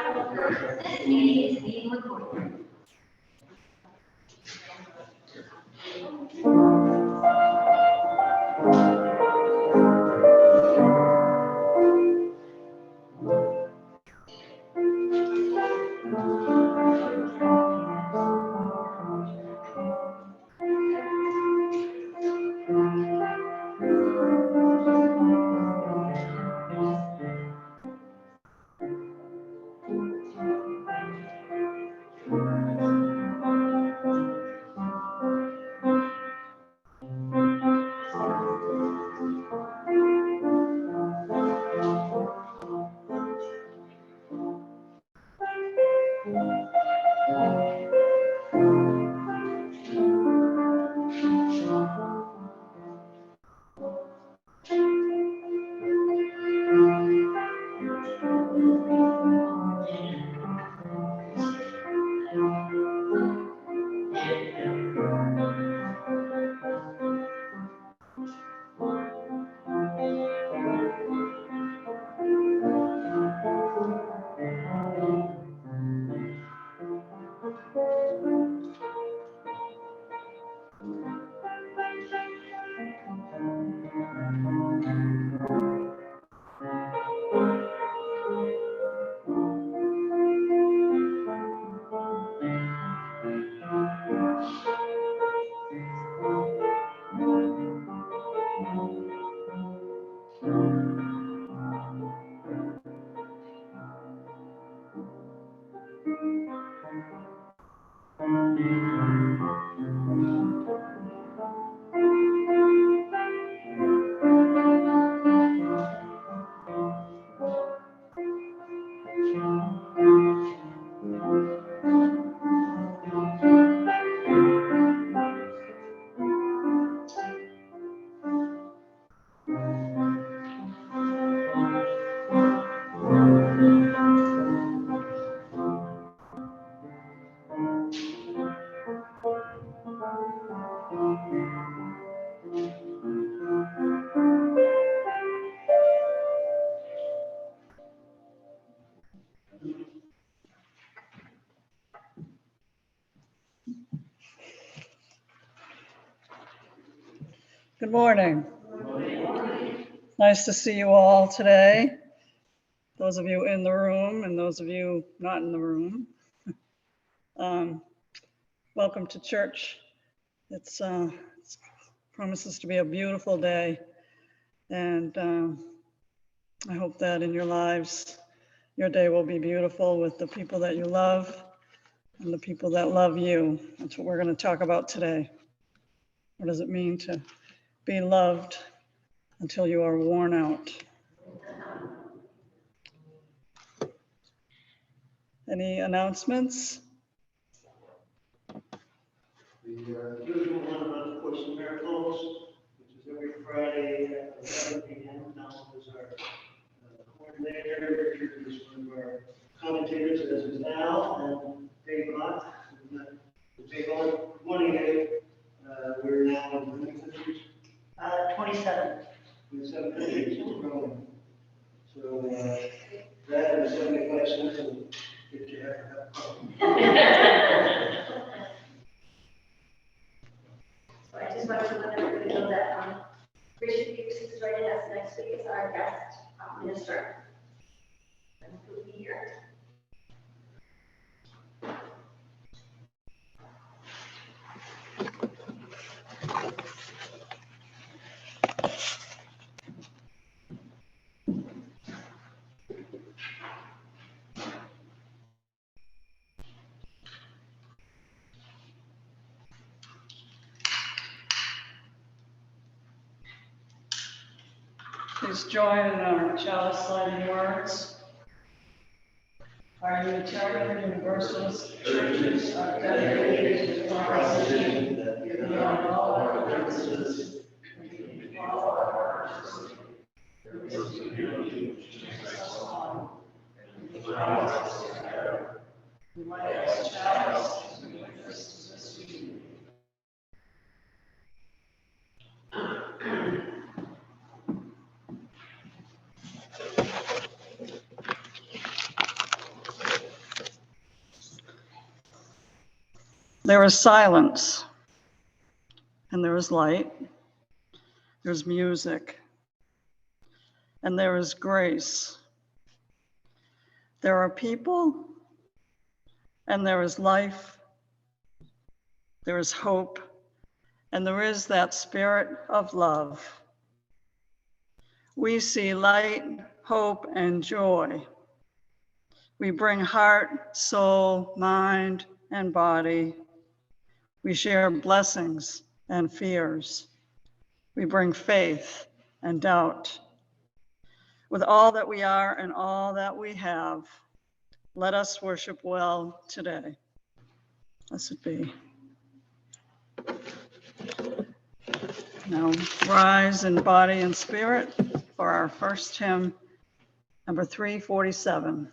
This meeting is being recorded. Good morning. Nice to see you all today. Those of you in the room and those of you not in the room. Welcome to church. It promises to be a beautiful day. And I hope that in your lives, your day will be beautiful with the people that you love and the people that love you. That's what we're going to talk about today. What does it mean to be loved until you are worn out? Any announcements? The usual one about the Course in Miracles, which is every Friday at 11 p.m. Donald is our coordinator. Richard is one of our commentators, as is Al, and Dave Mott. Dave, good morning, Dave. We're now in how many countries? 27. 27 countries, we're growing. So that and 75 cents will get you half a cup. So I just want to let everybody know that Richard Kirk is joining us next week as our guest minister. And he'll be here. Please join in our chalice lighting words. Our Unitarian Universalist churches are dedicated to the proposition that beyond all our differences, we can follow our purposes. There is a unity which makes us one, and which binds us together. We light our chalice as we witness to this unity. There is silence, and there is light. There's music, and there is grace. There are people, and there is life. There is hope, and there is that spirit of love. We see light, hope, and joy. We bring heart, soul, mind, and body. We share blessings and fears. We bring faith and doubt. With all that we are and all that we have, let us worship well today. Blessed be. Now rise in body and spirit for our first hymn, number 347.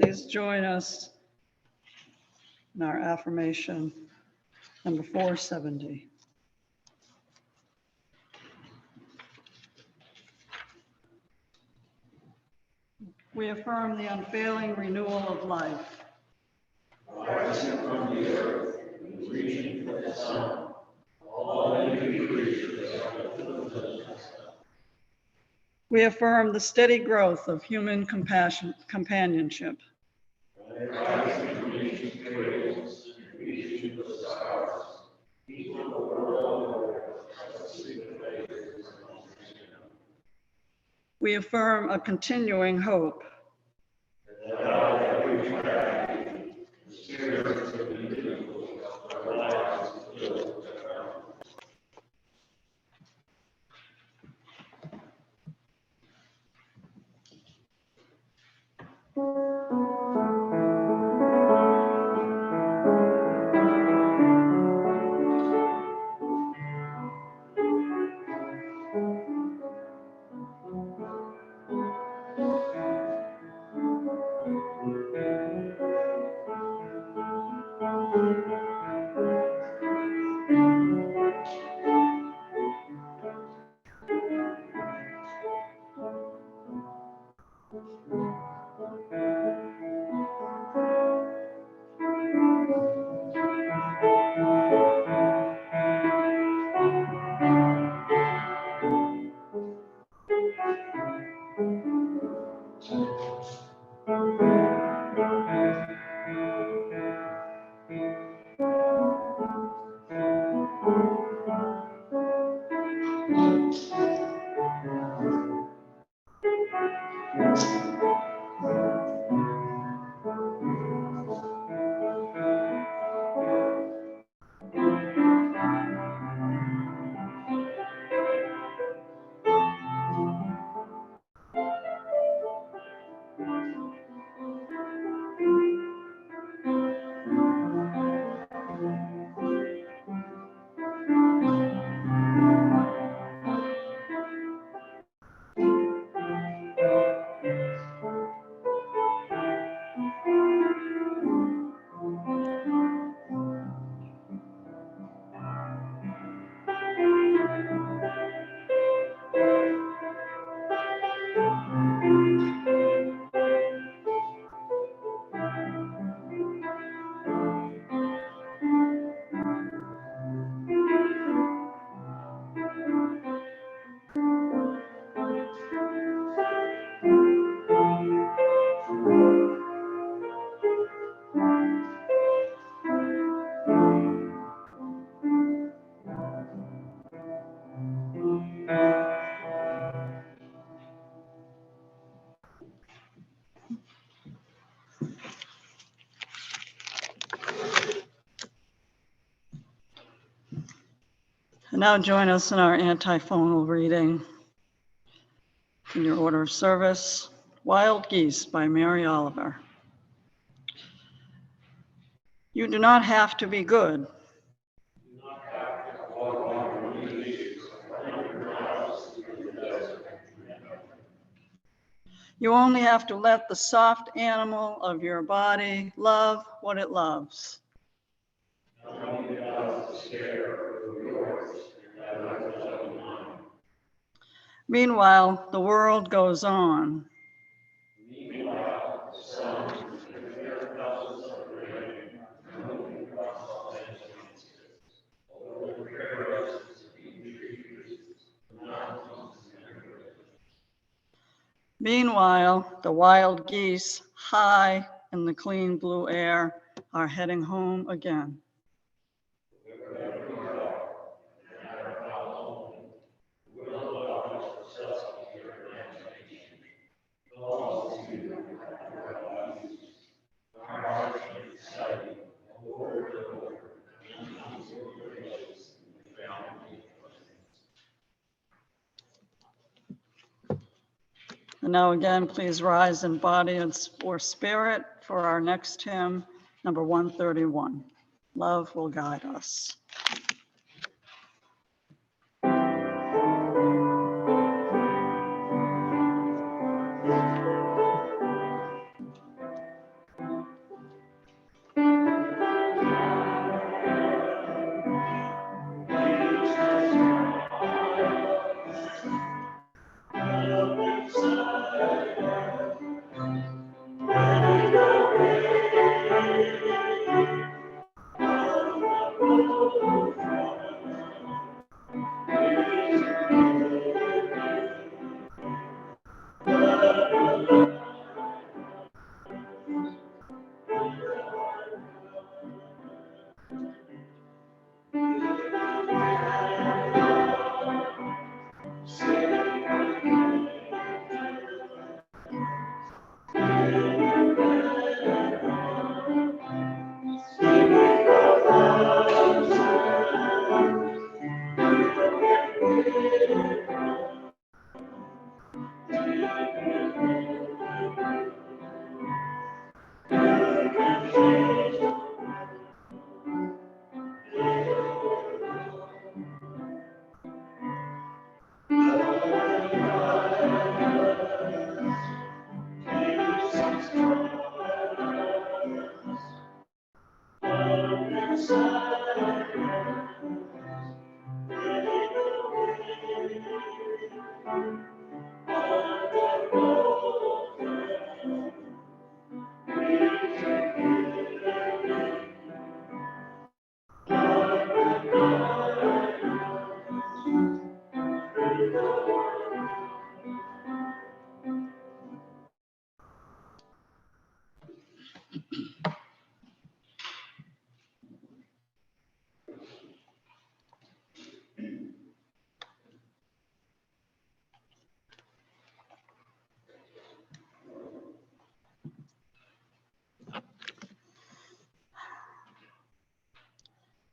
Please join us in our affirmation, number 470. We affirm the unfailing renewal of life. Rising from the earth, and reaching for the sun, all living creatures are filled with life. We affirm the steady growth of human companionship. Rising from ancient cradles and reaching for the stars, people the world over are sleeping faiths and understand. We affirm a continuing hope. That out of every tragedy, the spirits of the individuals are lives filled with their own. And now join us in our antiphonal reading in your order of service, Wild Geese by Mary Oliver. You do not have to be good. You only have to let the soft animal of your body love what it loves. Meanwhile, the world goes on. Meanwhile, the wild geese, high in the clean blue air, are heading home again. And now again, please rise in body or spirit for our next hymn, number 131. Love will guide us.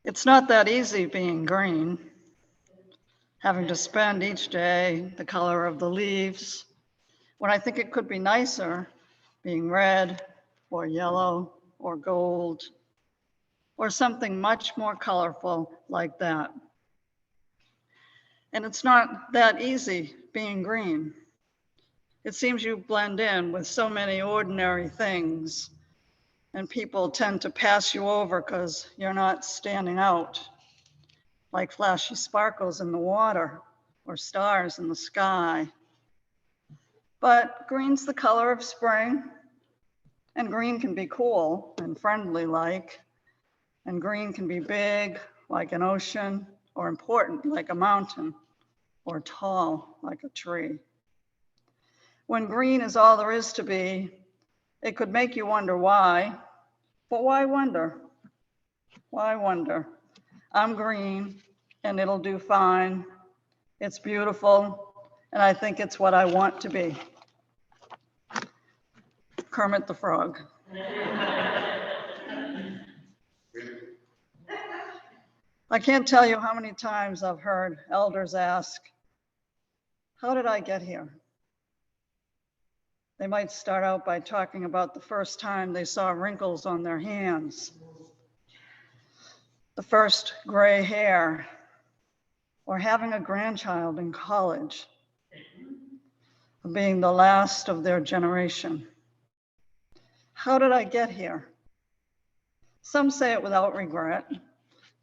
It's not that easy being green, having to spend each day the color of the leaves, when I think it could be nicer being red or yellow or gold or something much more colorful like that. And it's not that easy being green. It seems you blend in with so many ordinary things, and people tend to pass you over because you're not standing out like flashy sparkles in the water or stars in the sky. But green's the color of spring, and green can be cool and friendly like, and green can be big like an ocean, or important like a mountain, or tall like a tree. When green is all there is to be, it could make you wonder why, but why wonder? Why wonder? I'm green and it'll do fine. It's beautiful, and I think it's what I want to be. Kermit the Frog. I can't tell you how many times I've heard elders ask, how did I get here? They might start out by talking about the first time they saw wrinkles on their hands, the first gray hair, or having a grandchild in college, or being the last of their generation. How did I get here? Some say it without regret.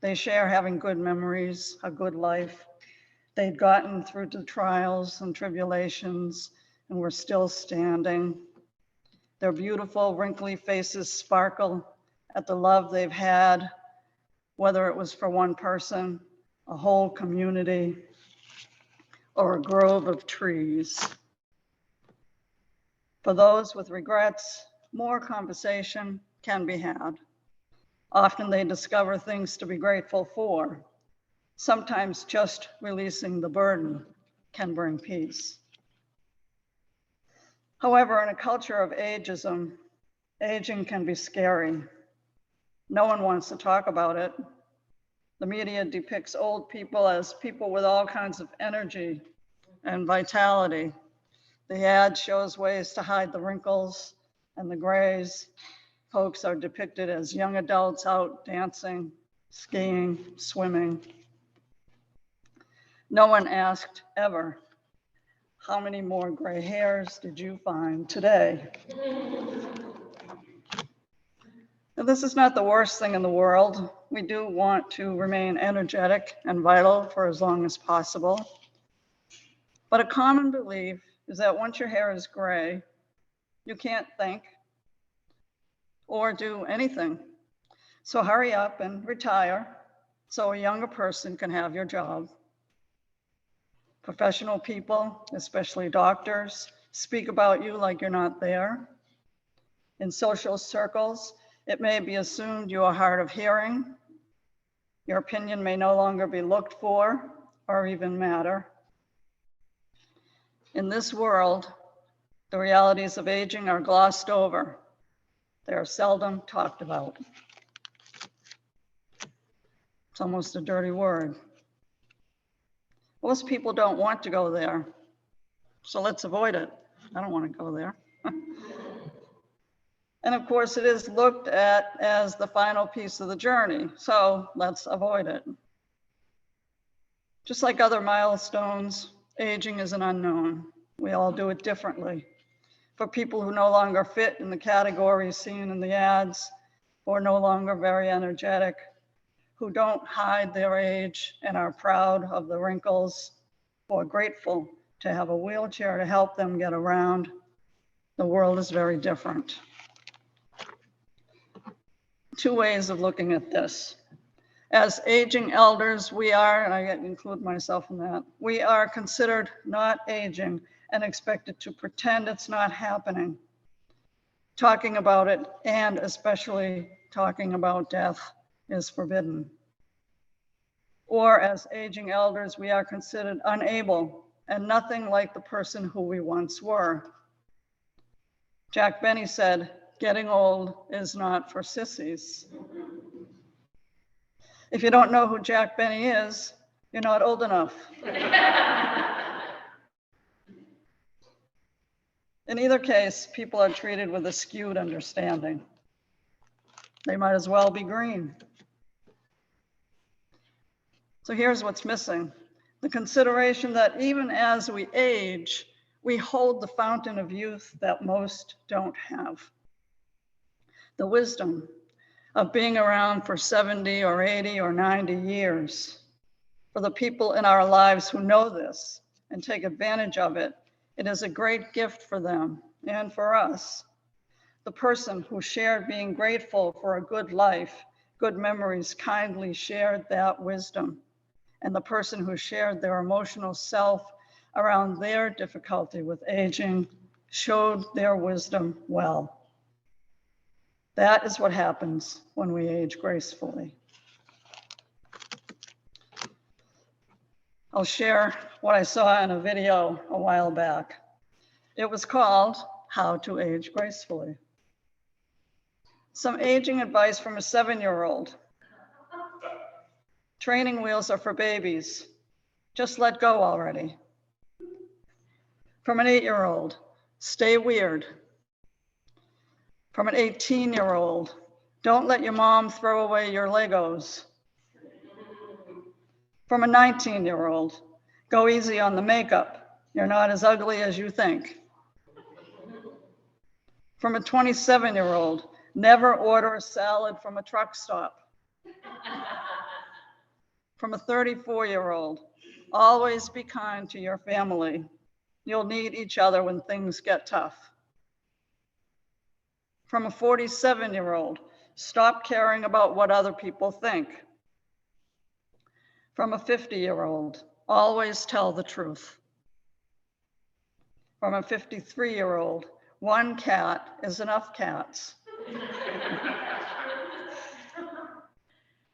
They share having good memories, a good life. They'd gotten through the trials and tribulations and were still standing. Their beautiful, wrinkly faces sparkle at the love they've had, whether it was for one person, a whole community, or a grove of trees. For those with regrets, more conversation can be had. Often they discover things to be grateful for. Sometimes just releasing the burden can bring peace. However, in a culture of ageism, aging can be scary. No one wants to talk about it. The media depicts old people as people with all kinds of energy and vitality. The ad shows ways to hide the wrinkles and the grays. Folks are depicted as young adults out dancing, skiing, swimming. No one asked ever, how many more gray hairs did you find today? Now, this is not the worst thing in the world. We do want to remain energetic and vital for as long as possible. But a common belief is that once your hair is gray, you can't think or do anything. So hurry up and retire so a younger person can have your job. Professional people, especially doctors, speak about you like you're not there. In social circles, it may be assumed you are hard of hearing. Your opinion may no longer be looked for or even matter. In this world, the realities of aging are glossed over. They are seldom talked about. It's almost a dirty word. Most people don't want to go there, so let's avoid it. I don't want to go there. And of course, it is looked at as the final piece of the journey, so let's avoid it. Just like other milestones, aging is an unknown. We all do it differently. For people who no longer fit in the categories seen in the ads, or no longer very energetic, who don't hide their age and are proud of the wrinkles, or grateful to have a wheelchair to help them get around, the world is very different. Two ways of looking at this. As aging elders, we are, and I include myself in that, we are considered not aging and expected to pretend it's not happening. Talking about it, and especially talking about death, is forbidden. Or as aging elders, we are considered unable and nothing like the person who we once were. Jack Benny said, "Getting old is not for sissies." If you don't know who Jack Benny is, you're not old enough. In either case, people are treated with a skewed understanding. They might as well be green. So here's what's missing: the consideration that even as we age, we hold the fountain of youth that most don't have. The wisdom of being around for 70 or 80 or 90 years. For the people in our lives who know this and take advantage of it, it is a great gift for them and for us. The person who shared being grateful for a good life, good memories, kindly shared that wisdom. And the person who shared their emotional self around their difficulty with aging showed their wisdom well. That is what happens when we age gracefully. I'll share what I saw in a video a while back. It was called How to Age Gracefully. Some aging advice from a 7-year-old. Training wheels are for babies. Just let go already. From an 8-year-old, stay weird. From an 18-year-old, don't let your mom throw away your Legos. From a 19-year-old, go easy on the makeup. You're not as ugly as you think. From a 27-year-old, never order a salad from a truck stop. From a 34-year-old, always be kind to your family. You'll need each other when things get tough. From a 47-year-old, stop caring about what other people think. From a 50-year-old, always tell the truth. From a 53-year-old, one cat is enough cats.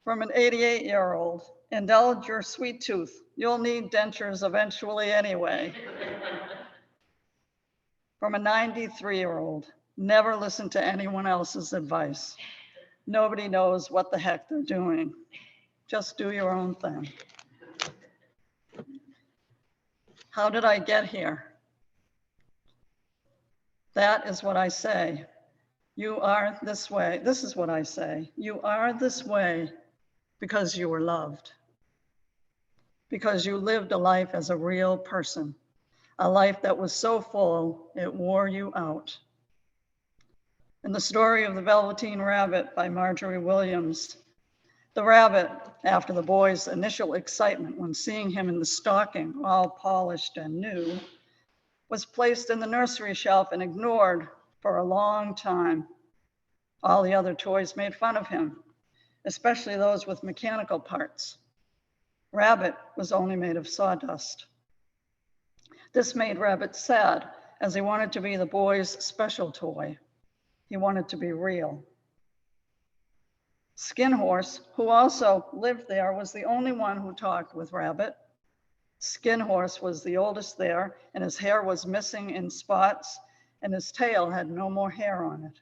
From an 88-year-old, indulge your sweet tooth. You'll need dentures eventually anyway. From a 93-year-old, never listen to anyone else's advice. Nobody knows what the heck they're doing. Just do your own thing. How did I get here? That is what I say. You are this way. This is what I say. You are this way because you were loved. Because you lived a life as a real person. A life that was so full, it wore you out. In the story of the Velveteen Rabbit by Marjorie Williams, the rabbit, after the boy's initial excitement when seeing him in the stocking, all polished and new, was placed in the nursery shelf and ignored for a long time. All the other toys made fun of him, especially those with mechanical parts. Rabbit was only made of sawdust. This made Rabbit sad, as he wanted to be the boy's special toy. He wanted to be real. Skin Horse, who also lived there, was the only one who talked with Rabbit. Skin Horse was the oldest there, and his hair was missing in spots, and his tail had no more hair on it.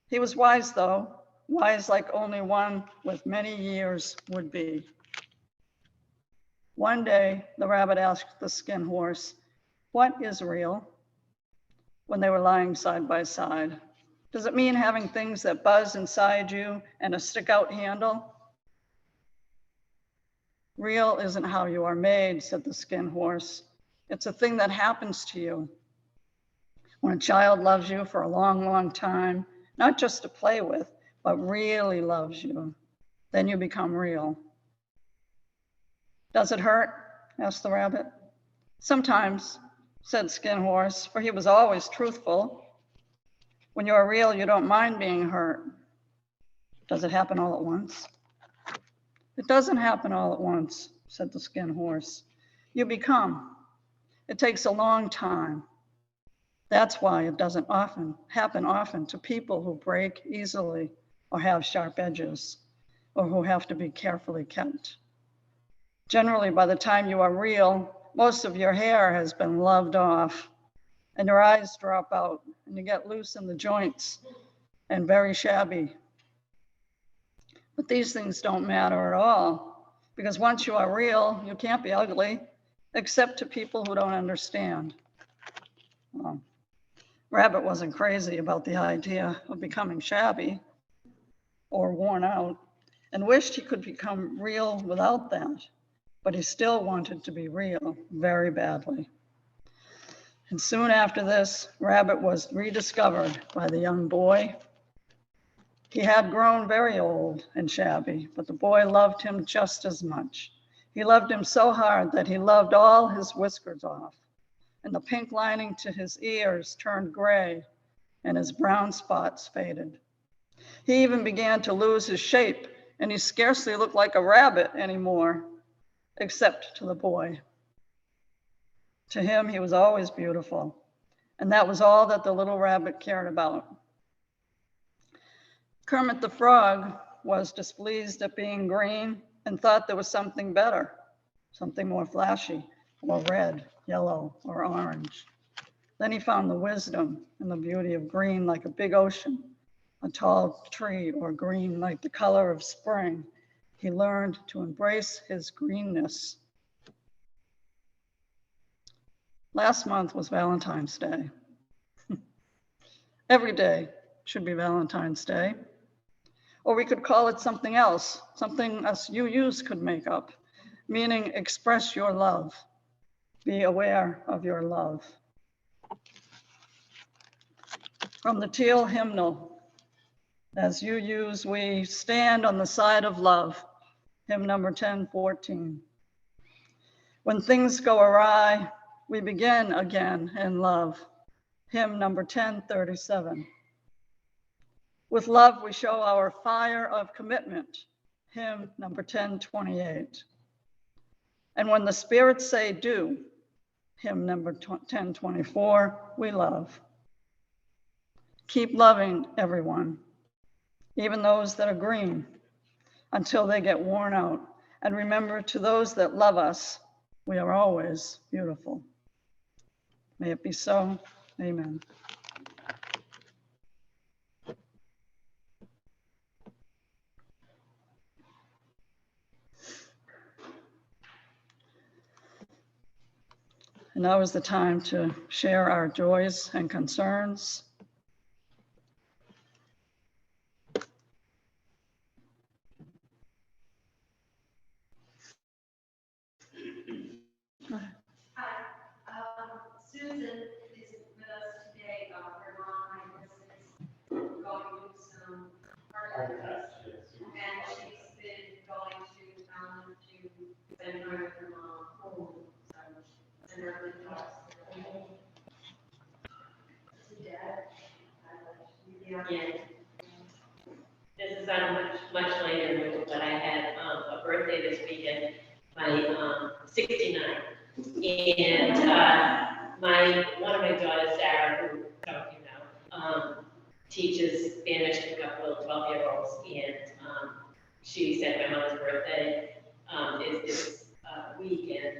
He was wise, though, wise like only one with many years would be. One day, the rabbit asked the Skin Horse, "What is real?" when they were lying side by side. Does it mean having things that buzz inside you and a stick-out handle? Real isn't how you are made, said the Skin Horse. It's a thing that happens to you. When a child loves you for a long, long time, not just to play with, but really loves you, then you become real. Does it hurt? Asked the rabbit. Sometimes, said Skin Horse, for he was always truthful. When you are real, you don't mind being hurt. Does it happen all at once? It doesn't happen all at once, said the Skin Horse. You become. It takes a long time. That's why it doesn't happen often to people who break easily or have sharp edges or who have to be carefully kept. Generally, by the time you are real, most of your hair has been loved off and your eyes drop out and you get loose in the joints and very shabby. But these things don't matter at all, because once you are real, you can't be ugly, except to people who don't understand. Well, Rabbit wasn't crazy about the idea of becoming shabby or worn out and wished he could become real without that, but he still wanted to be real very badly. And soon after this, Rabbit was rediscovered by the young boy. He had grown very old and shabby, but the boy loved him just as much. He loved him so hard that he loved all his whiskers off, and the pink lining to his ears turned gray, and his brown spots faded. He even began to lose his shape, and he scarcely looked like a rabbit anymore, except to the boy. To him, he was always beautiful, and that was all that the little rabbit cared about. Kermit the Frog was displeased at being green and thought there was something better, something more flashy, or red, yellow, or orange. Then he found the wisdom and the beauty of green like a big ocean, a tall tree, or green like the color of spring. He learned to embrace his greenness. Last month was Valentine's Day. Every day should be Valentine's Day. Or we could call it something else, something us UUs could make up, meaning express your love. Be aware of your love. From the Teal Hymnal, as UUs, we stand on the side of love, hymn number 1014. When things go awry, we begin again in love, hymn number 1037. With love, we show our fire of commitment, hymn number 1028. And when the spirits say do, hymn number 1024, we love. Keep loving everyone, even those that are green, until they get worn out. And remember, to those that love us, we are always beautiful. May it be so. Amen. And now is the time to share our joys and concerns. Susan is with us today. Her mom, I guess, is going through some heart disease, and she's been going to spend time with her mom. So, and her good thoughts. Dad. Yeah. This is on much later, but I had a birthday this weekend, my 69, and one of my daughters, Sarah, who you know, teaches Spanish to a couple of 12-year-olds, and she said my mother's birthday is this week, and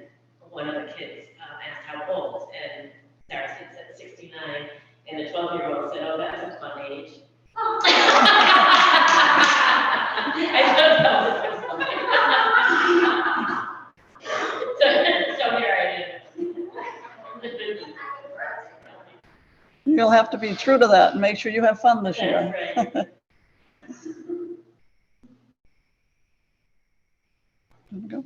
one of the kids asked how old, and Sarah said 69, and the 12-year-old said, "Oh, that's a fun age." I don't know. So here I am. You'll have to be true to that and make sure you have fun this year. That's right. There we go.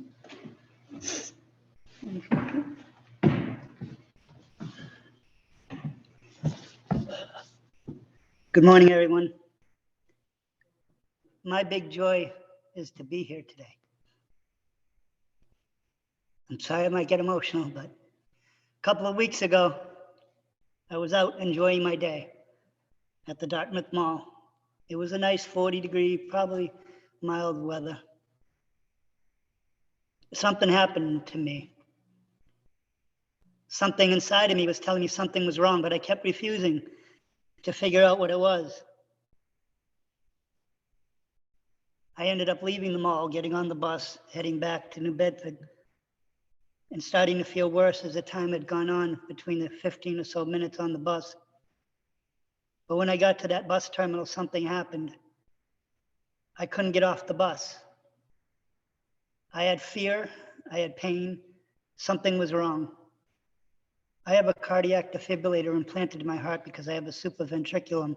Good morning, everyone. My big joy is to be here today. I'm sorry I might get emotional, but a couple of weeks ago, I was out enjoying my day at the Dartmouth Mall. It was a nice 40-degree, probably mild weather. Something happened to me. Something inside of me was telling me something was wrong, but I kept refusing to figure out what it was. I ended up leaving the mall, getting on the bus, heading back to New Bedford, and starting to feel worse as the time had gone on between the 15 or so minutes on the bus. But when I got to that bus terminal, something happened. I couldn't get off the bus. I had fear, I had pain, something was wrong. I have a cardiac defibrillator implanted in my heart because I have a supraventriculum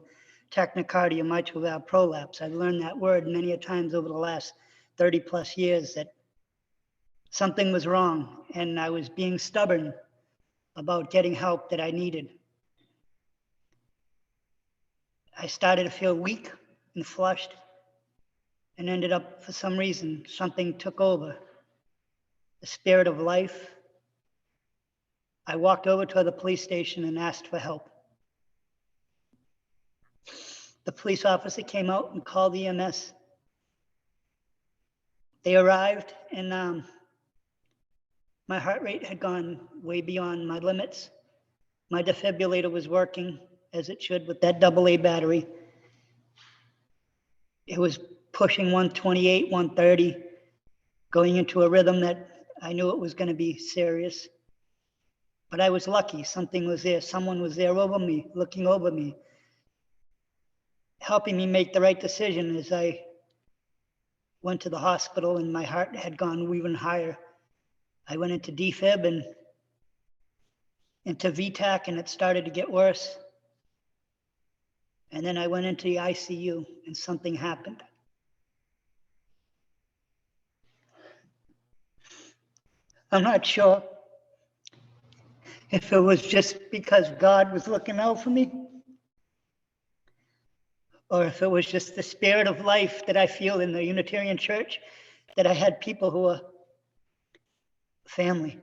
tachycardia mitral valve prolapse. I've learned that word many a times over the last 30 plus years that something was wrong, and I was being stubborn about getting help that I needed. I started to feel weak and flushed, and ended up, for some reason, something took over. The spirit of life. I walked over to the police station and asked for help. The police officer came out and called EMS. They arrived, and my heart rate had gone way beyond my limits. My defibrillator was working as it should with that AA battery. It was pushing 128, 130, going into a rhythm that I knew it was going to be serious. But I was lucky. Something was there. Someone was there over me, looking over me, helping me make the right decision as I went to the hospital and my heart had gone even higher. I went into defib and into VTAC, and it started to get worse. And then I went into the ICU and something happened. I'm not sure if it was just because God was looking out for me, or if it was just the spirit of life that I feel in the Unitarian Church, that I had people who are family.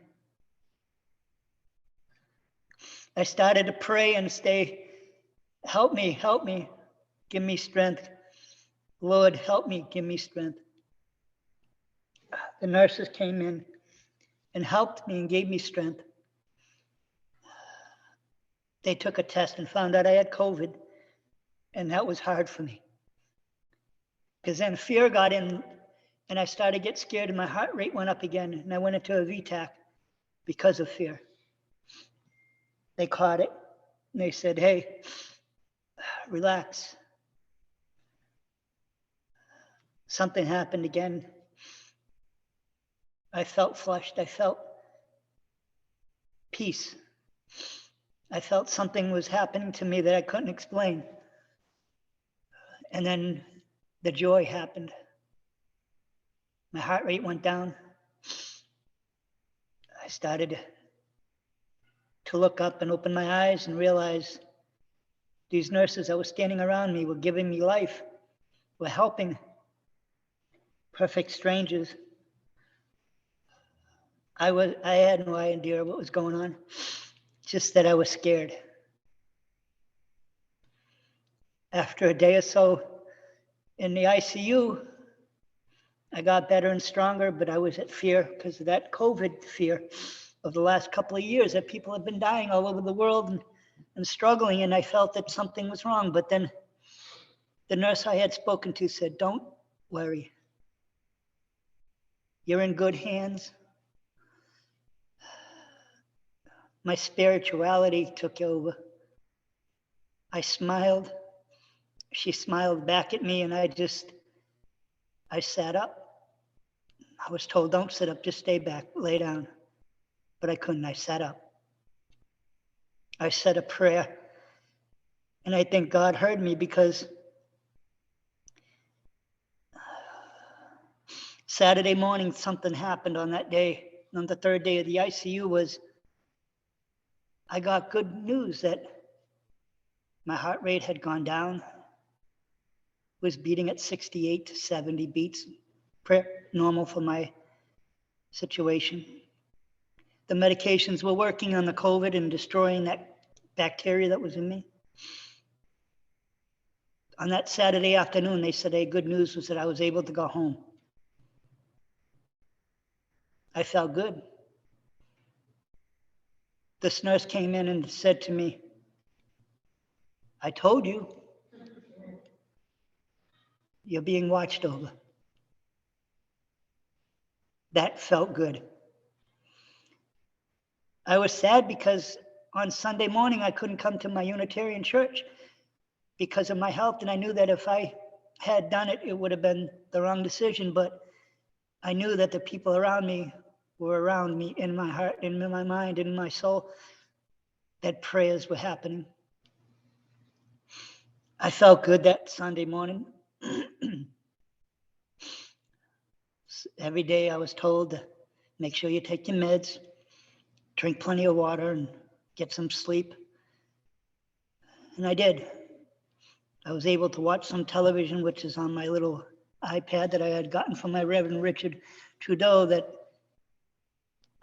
I started to pray and say, help me, give me strength. Lord, help me, give me strength. The nurses came in and helped me and gave me strength. They took a test and found out I had COVID, and that was hard for me. Because then fear got in, and I started to get scared, and my heart rate went up again, and I went into a VTAC because of fear. They caught it, and they said, hey, relax. Something happened again. I felt flushed. I felt peace. I felt something was happening to me that I couldn't explain. And then the joy happened. My heart rate went down. I started to look up and open my eyes and realize these nurses that were standing around me were giving me life, were helping. Perfect strangers. I had no idea what was going on, just that I was scared. After a day or so in the ICU, I got better and stronger, but I was at fear because of that COVID fear of the last couple of years that people have been dying all over the world and struggling, and I felt that something was wrong. But then the nurse I had spoken to said, don't worry. You're in good hands. My spirituality took over. I smiled. She smiled back at me, and I sat up. I was told, don't sit up, just stay back, lay down. But I couldn't, I sat up. I said a prayer, and I think God heard me because Saturday morning, something happened on that day. On the third day of the ICU was, I got good news that my heart rate had gone down, was beating at 68 to 70 beats, normal for my situation. The medications were working on the COVID and destroying that bacteria that was in me. On that Saturday afternoon, they said, hey, good news was that I was able to go home. I felt good. this nurse came in and said to me, "I told you, you're being watched over." That felt good. I was sad because on Sunday morning, I couldn't come to my Unitarian church because of my health. And I knew that if I had done it, it would have been the wrong decision. But I knew that the people around me were around me in my heart, in my mind, in my soul, that prayers were happening. I felt good that Sunday morning. Every day I was told to make sure you take your meds, drink plenty of water, and get some sleep. And I did. I was able to watch some television, which is on my little iPad that I had gotten from my Reverend Richard Trudeau, that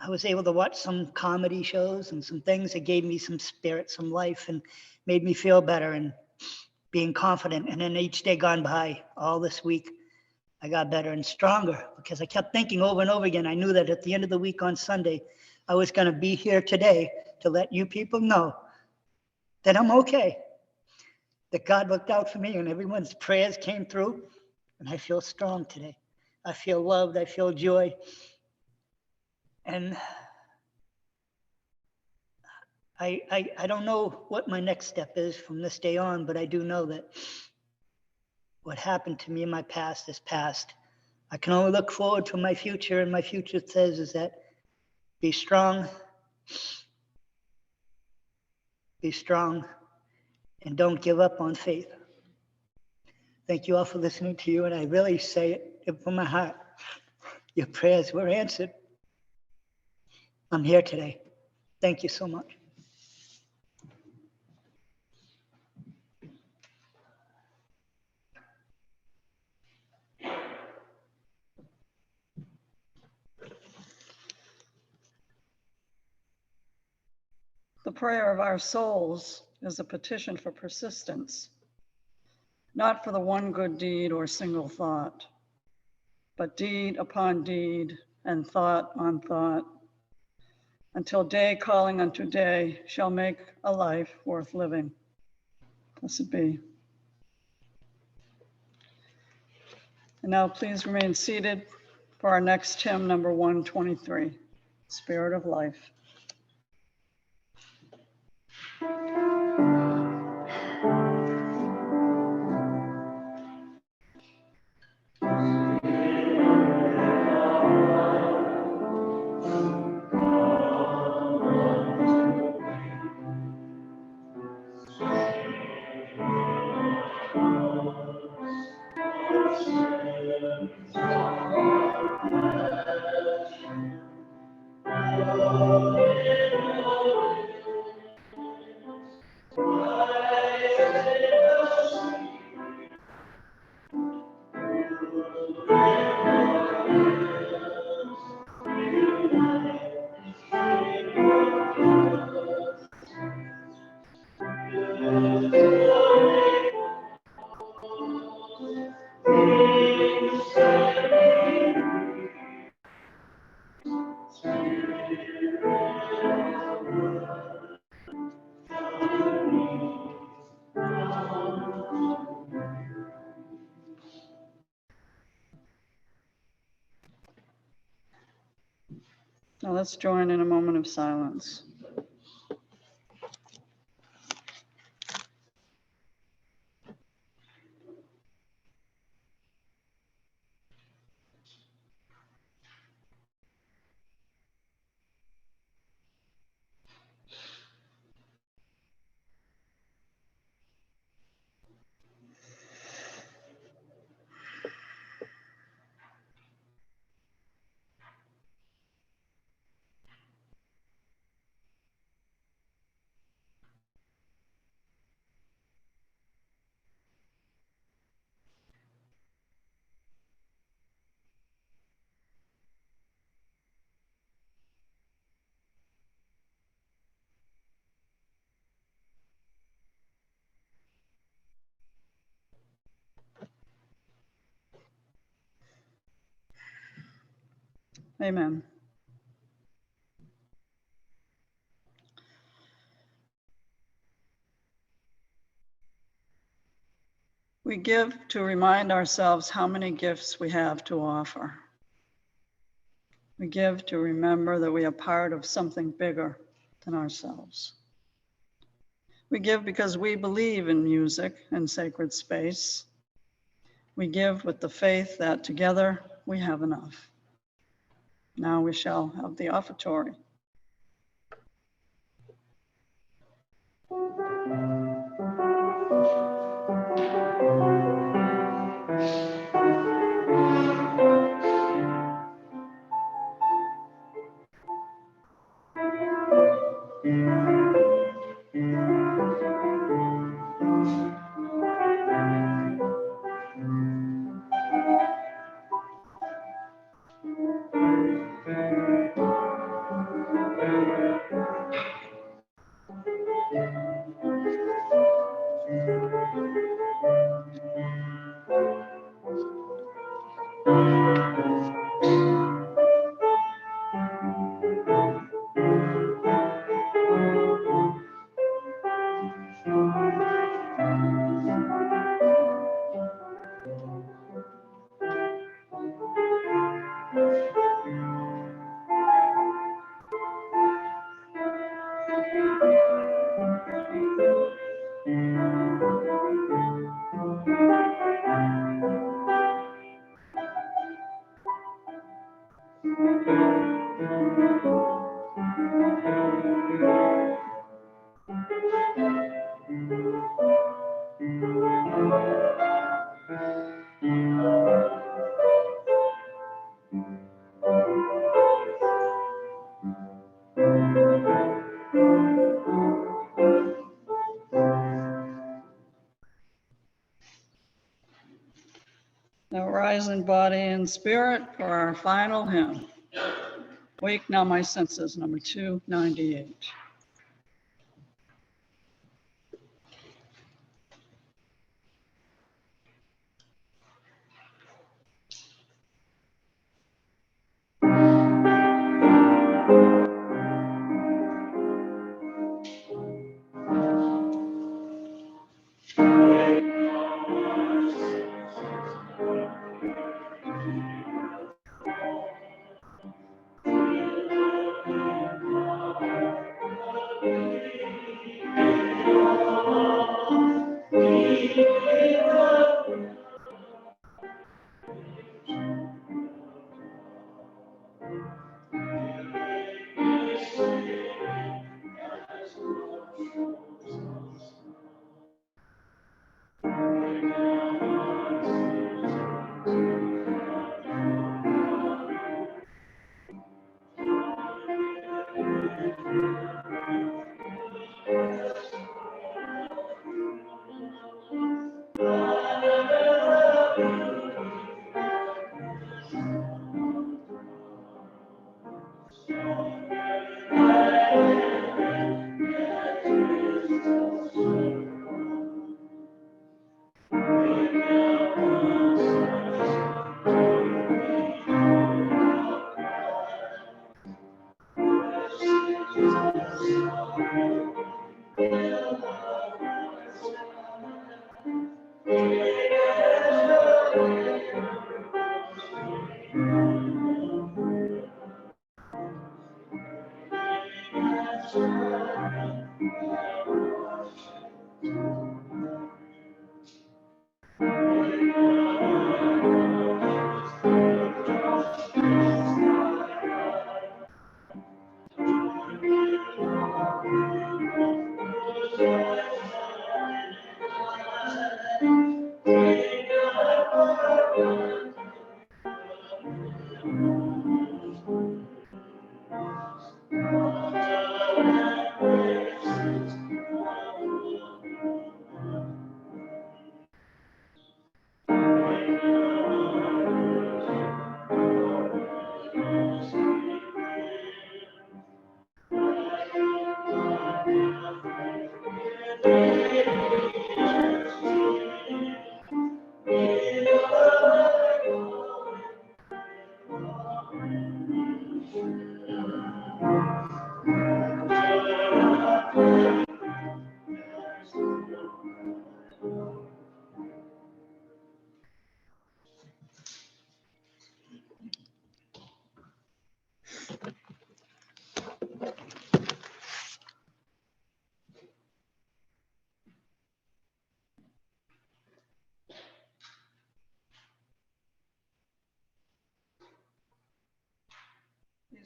I was able to watch some comedy shows and some things that gave me some spirit, some life, and made me feel better and being confident. And then each day gone by, all this week, I got better and stronger because I kept thinking over and over again. I knew that at the end of the week on Sunday, I was going to be here today to let you people know that I'm okay, that God looked out for me and everyone's prayers came through, and I feel strong today. I feel loved. I feel joy. And I don't know what my next step is from this day on, but I do know that what happened to me in my past is past. I can only look forward to my future, and my future says is that be strong, and don't give up on faith. Thank you all for listening to you, and I really say it from my heart. Your prayers were answered. I'm here today. Thank you so much. The prayer of our souls is a petition for persistence, not for the one good deed or single thought, but deed upon deed and thought on thought, until day calling unto day shall make a life worth living. Blessed be. And now please remain seated for our next hymn, number 123, Spirit of Life. Now let's join in a moment of silence. Amen. We give to remind ourselves how many gifts we have to offer. We give to remember that we are part of something bigger than ourselves. We give because we believe in music and sacred space. We give with the faith that together we have enough. Now we shall have the offertory. Now rise in body and spirit for our final hymn. Wake Now My Senses, number 298.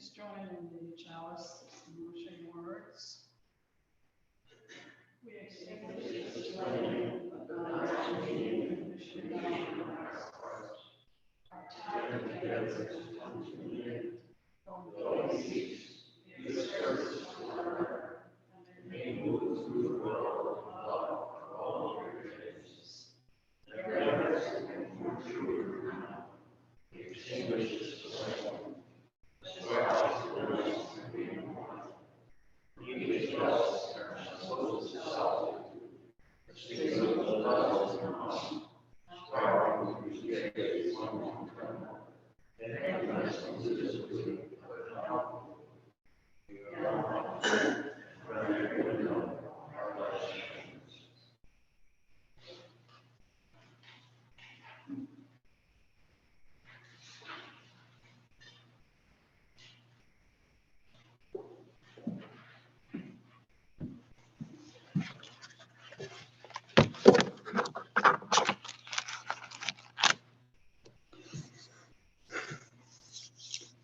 Please join in the chalice distinguishing words. We extend allegiance to the flag of the God, and missionary Christ. Our tie together is one community. Though we cease, the service of one another, and may move through the world of love for all generations. The reverence and truth now extinguishes the flame. The stars will not be one. Even jealous and souls exalted. The streets of the love is come. Power whose day is one come. And everyone loses with but help.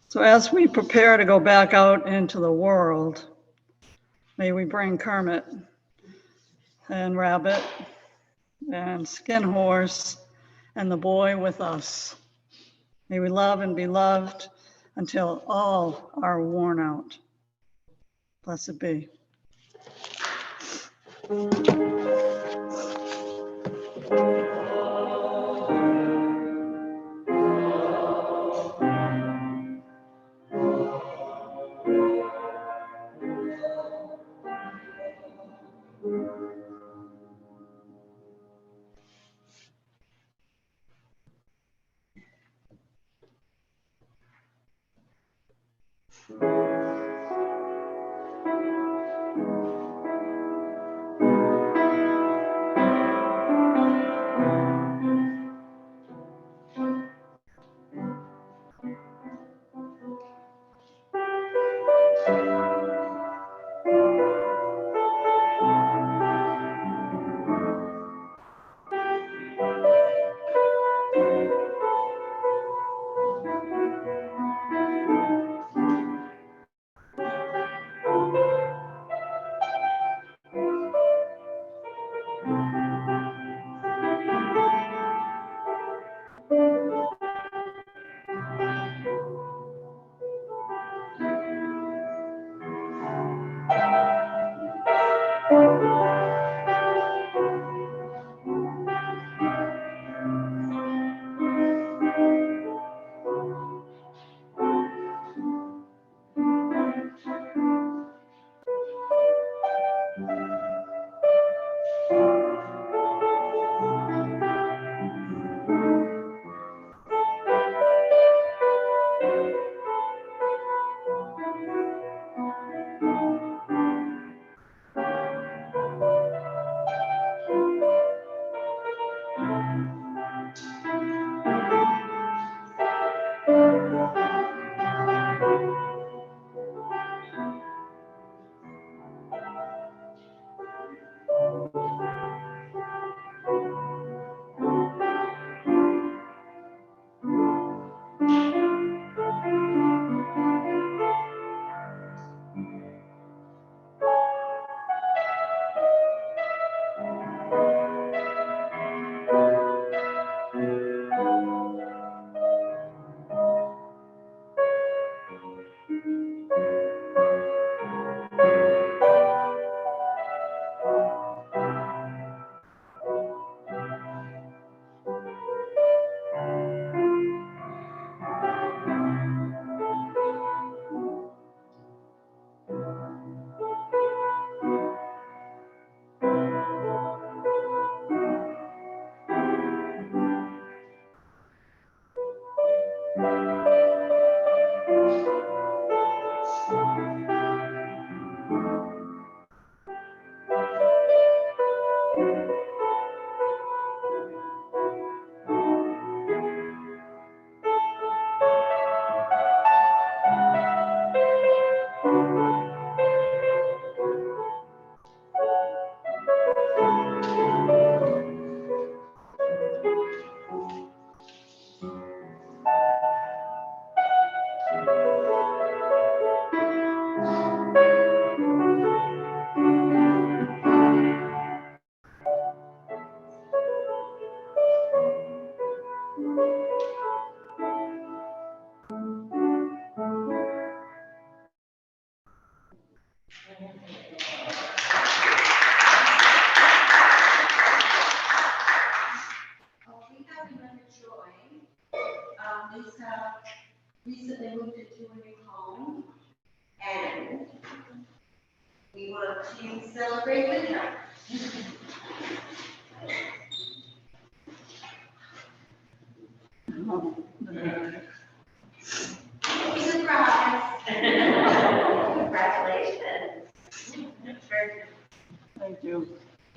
So as we prepare to go back out into the world, may we bring Kermit and Rabbit and Skin Horse and the boy with us. May we love and be loved until all are worn out. Blessed be.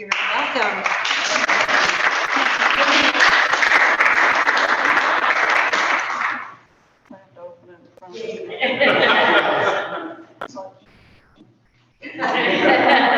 You're welcome. I have to open it in front of you.